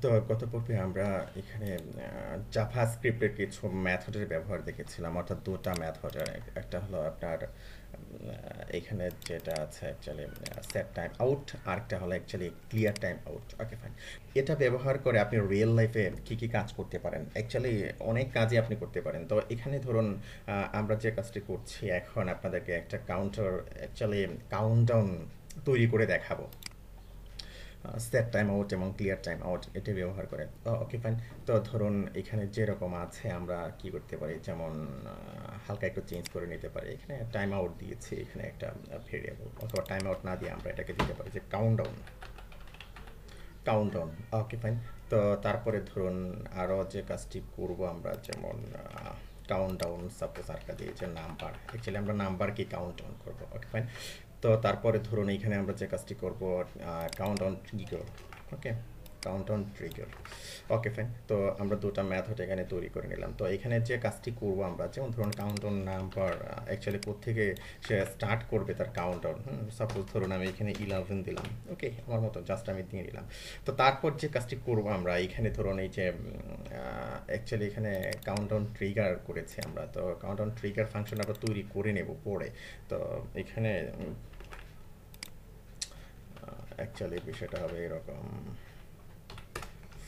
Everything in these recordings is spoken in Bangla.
তো গত পর্বে আমরা এখানে জাভাস্ক্রিপ্টের কিছু মেথডের ব্যবহার দেখেছিলাম, অর্থাৎ দুটো মেথডের। একটা হলো আপনার এখানে যেটা আছে অ্যাকচুয়ালি সেট টাইম আউট, আরেকটা হলো actually clear time out. Okay fine. এটা ব্যবহার করে আপনি রিয়েল লাইফে কি কি কাজ করতে পারেন, অ্যাকচুয়ালি অনেক কাজই আপনি করতে পারেন। তো এখানে ধরুন আমরা যে কাজটি করছি এখন আপনাদেরকে একটা কাউন্টার অ্যাকচুয়ালি কাউন্টডাউন তৈরি করে দেখাবো সেট টাইম আউট এবং ক্লিয়ার টাইম আউট এটা ব্যবহার করে। ওকে ফাইন। তো ধরুন এখানে যেরকম আছে আমরা কি করতে পারি, যেমন হালকা একটু চেঞ্জ করে নিতে পারি। এখানে টাইম আউট দিয়েছি, এখানে একটা ভেরিয়েবল, অথবা টাইম আউট না দিয়ে আমরা এটাকে দিতে পারি যে কাউন্টডাউন। কাউন্টডাউন। ওকে ফাইন। তো তারপরে ধরুন আরও যে কাজটি করব আমরা, যেমন কাউন্টডাউন সাপোজ আরটা দিয়ে যে নাম্বার, অ্যাকচুয়ালি আমরা নাম্বারকে কাউন্টডাউন করবো। ওকে ফাইন। তো তারপরে ধরুন এইখানে আমরা যে কাজটি করব কাউন্টডাউন ট্রিগার। ওকে, কাউন্টডাউন ট্রিগার। ওকে ফাইন। তো আমরা দুটো মেথড এখানে তৈরি করে নিলাম। তো এখানে যে কাজটি করব আমরা, যেমন ধরুন কাউন্টডাউন নাম্বার অ্যাকচুয়ালি কোত্থেকে সে স্টার্ট করবে তার কাউন্টডাউন। সাপোজ ধরুন আমি এখানে 11 দিলাম। ওকে, আমার মতো জাস্ট আমি দিয়ে নিলাম। তো তারপর যে কাজটি করব আমরা এখানে ধরুন এই যে অ্যাকচুয়ালি এখানে কাউন্টডাউন ট্রিগার করেছি আমরা। তো কাউন্টডাউন ট্রিগার ফাংশন আমরা তৈরি করে নেব পরে। তো এখানে অ্যাকচুয়ালি বিষয়টা হবে এরকম,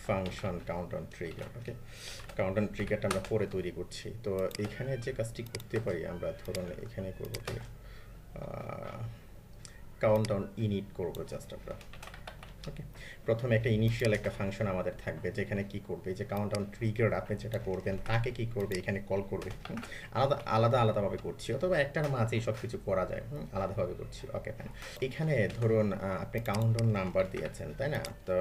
ফাংশন কাউন্টডাউন ট্রিগার। ওকে, কাউন্টডাউন ট্রিগারটা আমরা পরে তৈরি করছি। তো এখানে যে কাজটি করতে পারি আমরা, ধরুন এখানে করব কি কাউন্টডাউন ইনিট করব জাস্ট আমরা। ওকে, প্রথমে একটা ইনিশিয়াল একটা ফাংশন আমাদের থাকবে, যেখানে কি করবে, যে কাউন্টডাউন ট্রিগার আপনি যেটা করবেন তাকে কি করবে, এখানে কল করবে। আলাদা আলাদা আলাদাভাবে করছি, অথবা একটার মাঝেই সব কিছু করা যায়, আলাদাভাবে করছি। Okay fine. এখানে ধরুন আপনি কাউন্টডাউন নাম্বার দিয়েছেন, তাই না? তো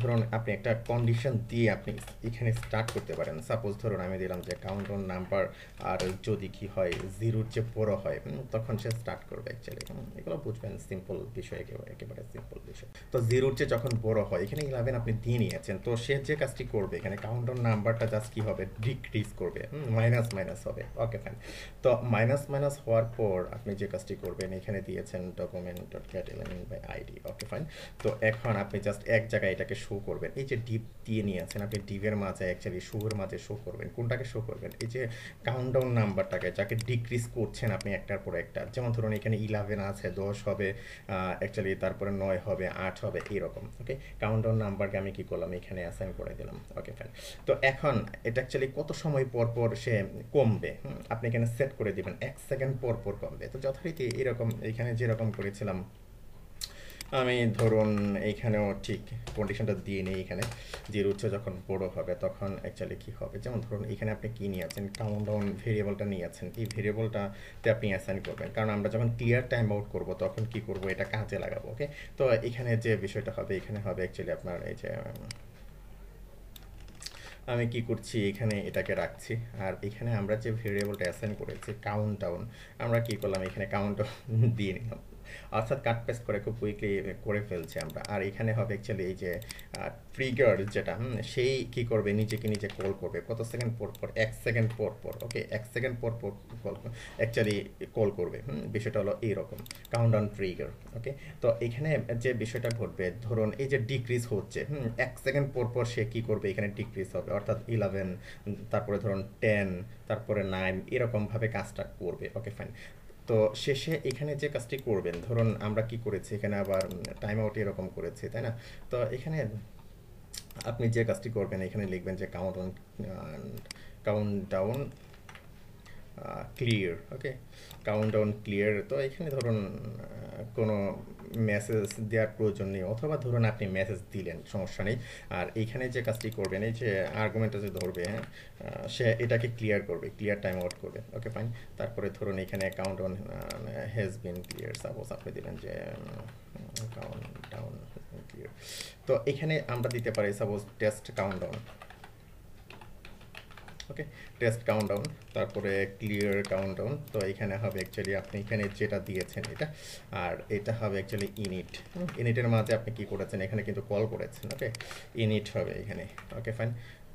ধরুন আপনি একটা কন্ডিশন দিয়ে আপনি এখানে স্টার্ট করতে পারেন। সাপোজ ধরুন আমি দিলাম যে কাউন্টডাউন নাম্বার, আর যদি কি হয় জিরোর যে বড় হয় তখন সে স্টার্ট করবে অ্যাকচুয়ালি। এগুলো বুঝবেন, সিম্পল বিষয়, একেবারে একেবারে সিম্পল বিষয়। তো জিরোর চেয়ে যখন বড় হয়, এখানে 11 আপনি দিয়ে নিয়েছেন, তো সে যে কাজটি করবে এখানে কাউন্টডাউন নাম্বারটা জাস্ট কি হবে, ডিক্রিজ করবে, মাইনাস মাইনাস হবে। Okay fine. তো মাইনাস মাইনাস হওয়ার পর আপনি যে কাজটি করবেন, এখানে দিয়েছেন document dot get element by ID. Okay fine. তো এখন আপনি জাস্ট এক জায়গায় এটাকে শো করবেন, এই যে ডিপ দিয়ে নিয়েছেন আপনি, ডিপের মাঝে অ্যাকচুয়ালি শোর মাঝে শো করবেন। কোনটাকে শো করবেন, এই যে কাউন্টডাউন নাম্বারটাকে, যাকে ডিক্রিজ করছেন আপনি একটার পর একটা। যেমন ধরুন এখানে 11 আছে, 10 হবে অ্যাকচুয়ালি, তারপরে 9 হবে, 8 হবে, এইরকম। ওকে, কাউন্টডাউন নাম্বারকে আমি কি করলাম, এখানে অ্যাসাইন করে দিলাম। ওকে ফাইন। তো এখন এটা অ্যাকচুয়ালি কত সময় পর পর সে কমবে, আপনি এখানে সেট করে দিবেন 1 সেকেন্ড পর পর কমবে। তো যথারীতি এরকম এখানে যেরকম করেছিলাম আমি, ধরুন এইখানেও ঠিক কন্ডিশনটা দিয়ে নিই। এখানে জিরো হচ্ছে যখন বড় হবে তখন অ্যাকচুয়ালি কি হবে, যেমন ধরুন এখানে আপনি কি নিয়েছেন, কাউন্টডাউন ভেরিয়েবলটা নিয়েছেন, এই ভেরিয়েবলটাতে আপনি অ্যাসাইন করবেন, কারণ আমরা যখন ক্লিয়ার টাইম আউট করব তখন কি করব, এটা কাজে লাগাবো। ওকে, তো এখানে যে বিষয়টা হবে, এখানে হবে অ্যাকচুয়ালি আপনার এই যে আমি কি করছি, এখানে এটাকে রাখছি। আর এখানে আমরা যে ভেরিয়েবলটা অ্যাসাইন করেছি কাউন্টডাউন, আমরা কি করলাম, এখানে কাউন্টডাউন দিয়ে নিলাম। অর্থাৎ কাট পেস্ট করে খুব কুইকলি করে ফেলছি আমরা। আর এখানে হবে অ্যাকচুয়ালি এই যে ট্রিগার যেটা, সেই কি করবে, নিজেকে নিজে কল করবে কত সেকেন্ড পর পর, 1 সেকেন্ড পর পর। ওকে, 1 সেকেন্ড পর পর কল অ্যাকচুয়ালি কল করবে। বিষয়টা হলো এইরকম, কাউন্টডাউন ট্রিগার। ওকে, তো এখানে যে বিষয়টা ঘটবে, ধরুন এই যে ডিক্রিজ হচ্ছে, 1 সেকেন্ড পর পর সে কি করবে, এখানে ডিক্রিজ হবে, অর্থাৎ 11, তারপরে ধরুন 10, তারপরে 9, এরকমভাবে কাজটা করবে। ওকে ফাইন। তো শেষে এখানে যে কাজটি করবেন, ধরুন আমরা কি করেছি এখানে আবার টাইম আউট এরকম করেছি, তাই না? তো এখানে আপনি যে কাজটি করবেন, এখানে লিখবেন যে কাউন্টডাউন ক্লিয়ার। ওকে, কাউন্টডাউন ক্লিয়ার। তো এখানে ধরুন কোনো মেসেজ দেওয়ার প্রয়োজন নেই, অথবা ধরুন আপনি মেসেজ দিলেন, সমস্যা নেই। আর এইখানে যে কাজটি করবেন, এই যে আর্গুমেন্টটা যে ধরবে, হ্যাঁ, সে এটাকে ক্লিয়ার করবে, ক্লিয়ার টাইম আউট করবে। Okay fine. তারপরে ধরুন এখানে countdown has been clear, suppose আপনি দিলেন যে কাউন্টডাউন ক্লিয়ার। তো এখানে আমরা দিতে পারি সাপোজ টেস্ট কাউন্টডাউন। ওকে, টেস্ট কাউন্টডাউন, তারপরে ক্লিয়ার কাউন্টডাউন। তো এখানে হবে অ্যাকচুয়ালি আপনি এখানে যেটা দিয়েছেন এটা, আর এটা হবে অ্যাকচুয়ালি ইনিট। ইনিটের মাঝে আপনি কি করেছেন, এখানে কিন্তু কল করেছেন। ওকে, ইনিট হবে এখানে। ওকে ফাইন।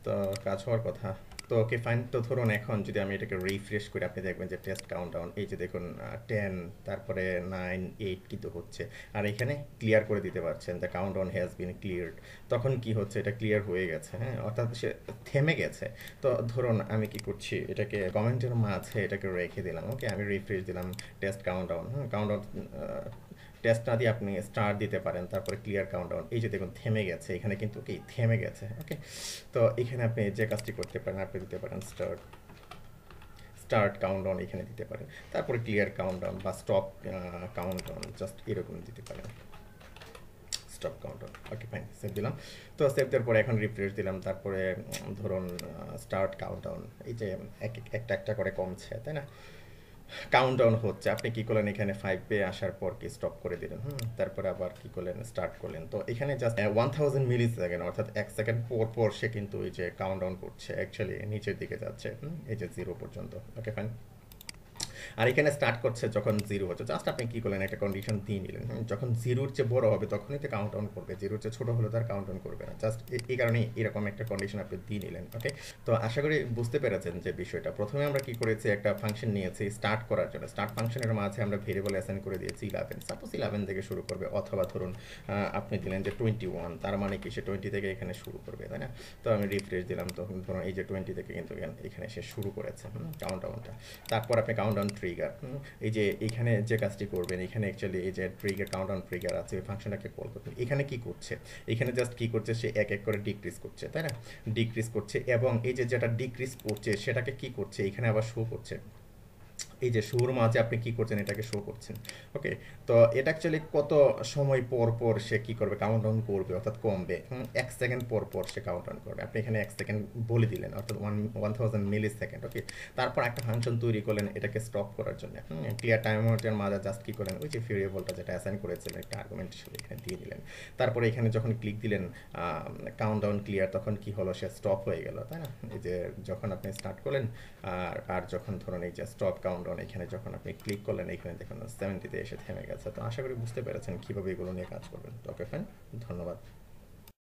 তো কাজ হওয়ার কথা। তো ওকে ফাইন। তো ধরুন এখন যদি আমি এটাকে রিফ্রেশ করি, আপনি দেখবেন যে টেস্ট কাউন্টডাউন, এই যে দেখুন 10, তারপরে 9, 8 কিন্তু হচ্ছে। আর এখানে ক্লিয়ার করে দিতে পারছেন দ্য কাউন্টডাউন হ্যাজ বিন ক্লিয়ারড। তখন কি হচ্ছে, এটা ক্লিয়ার হয়ে গেছে, হ্যাঁ, অর্থাৎ সে থেমে গেছে। তো ধরুন আমি কি করছি, এটাকে কমেন্টের মাঝে এটাকে রেখে দিলাম। ওকে, আমি রিফ্রেশ দিলাম টেস্ট কাউন্টডাউন, হ্যাঁ, কাউন্টডাউন টেস্ট না দিয়ে আপনি স্টার দিতে পারেন, তারপরে ক্লিয়ার কাউন্টডাউন, এই যে দেখুন থেমে গেছে, এখানে কিন্তু কি থেমে গেছে। ওকে, তো এখানে আপনি যে কাজটি করতে পারেন, আপনি দিতে পারেন স্টার্ট স্টার্ট কাউন্টডাউন, এখানে দিতে পারেন, তারপরে ক্লিয়ার কাউন্টডাউন বা স্টপ কাউন্টডাউন, জাস্ট এরকম দিতে পারেন, stop countdown. Okay fine, save দিলাম। তো সেভ দেওয়ার পরে এখন রিফ্রেশ দিলাম, তারপরে ধরুন স্টার্ট কাউন্টডাউন, এই যে একটা একটা করে কমছে, তাই না, কাউন্টডাউন হচ্ছে। আপনি কি করলেন, এখানে 5 এ আসার পর কি স্টপ করে দিলেন, তারপরে আবার কি করলেন, স্টার্ট করলেন। তো এখানে জাস্ট 1000 মিলি সেকেন্ড, অর্থাৎ 1 সেকেন্ড পর পর সে কিন্তু এই যে কাউন্টডাউন করছে, অ্যাকচুয়ালি নিচের দিকে যাচ্ছে, এই যে 0 পর্যন্ত। Okay fine. আর এখানে স্টার্ট করছে যখন 0 হচ্ছে, জাস্ট আপনি কি করলেন, একটা কন্ডিশন দিয়ে নিলেন, যখন 0-র চেয়ে বড় হবে তখনই তো কাউন্টডাউন করবে, 0-র চেয়ে ছোট হলে তার কাউন্টডাউন করবে না, জাস্ট এই কারণেই এরকম একটা কন্ডিশন আপনি দিয়ে নিলেন। ওকে, তো আশা করি বুঝতে পেরেছেন যে বিষয়টা। প্রথমে আমরা কি করেছি, একটা ফাংশন নিয়েছি স্টার্ট করার জন্য, স্টার্ট ফাংশনের মাঝে আমরা ভেরিয়েবল অ্যাসাইন করে দিয়েছি 11, সাপোজ 11 থেকে শুরু করবে, অথবা ধরুন আপনি দিলেন যে 21, তার মানে কি সে 20 থেকে এখানে শুরু করবে, তাই না। তো আমি রিফ্রেশ দিলাম, তখন ধরুন এই যে 20 থেকে কিন্তু এখানে সে শুরু করেছে কাউন্টডাউনটা। তারপর আপনি কাউন্টডাউন ট্রিগার, এই যে এখানে যে কাজটি করবেন, এখানে অ্যাকচুয়ালি এই যে ট্রিগার কাউন্টডাউন ট্রিগার আছে, ওই ফাংশনটাকে কল করবেন। এখানে কি করছে, এখানে জাস্ট কি করছে, সে এক এক করে ডিক্রিজ করছে, তাই না, ডিক্রিজ করছে, এবং এই যে যেটা ডিক্রিজ করছে সেটাকে কি করছে, এখানে আবার শো করছে, এই যে শুরুর মাঝে আপনি কি করছেন, এটাকে শো করছেন। ওকে, তো এটা অ্যাকচুয়ালি কত সময় পর পর সে কি করবে, কাউন্টডাউন করবে, অর্থাৎ কমবে। 1 সেকেন্ড পর পর সে কাউন্টডাউন করবে। আপনি এখানে 1 সেকেন্ড বলে দিলেন, অর্থাৎ 1000 মিলি সেকেন্ড। ওকে, তারপর একটা ফাংশন তৈরি করলেন এটাকে স্টপ করার জন্য। ক্লিয়ার টাইমারের মাঝে জাস্ট কি করেন, ওই যে ভেরিয়েবলটা যেটা অ্যাসাইন করেছিলেন একটা আর্গুমেন্ট হিসেবে এখানে দিয়ে দিলেন। তারপরে এখানে যখন ক্লিক দিলেন কাউন্টডাউন ক্লিয়ার, তখন কি হলো, সে স্টপ হয়ে গেল, তাই না। এই যে যখন আপনি স্টার্ট করলেন আর যখন ধরুন এই যে স্টপ কাউন্টডাউন, এখানে যখন আপনি ক্লিক করলেন, এখানে দেখুন 70-তে এসে থেমে গেছে। তো আশা করি বুঝতে পেরেছেন কীভাবে এগুলো নিয়ে কাজ করবেন। ওকে ফাইন, ধন্যবাদ।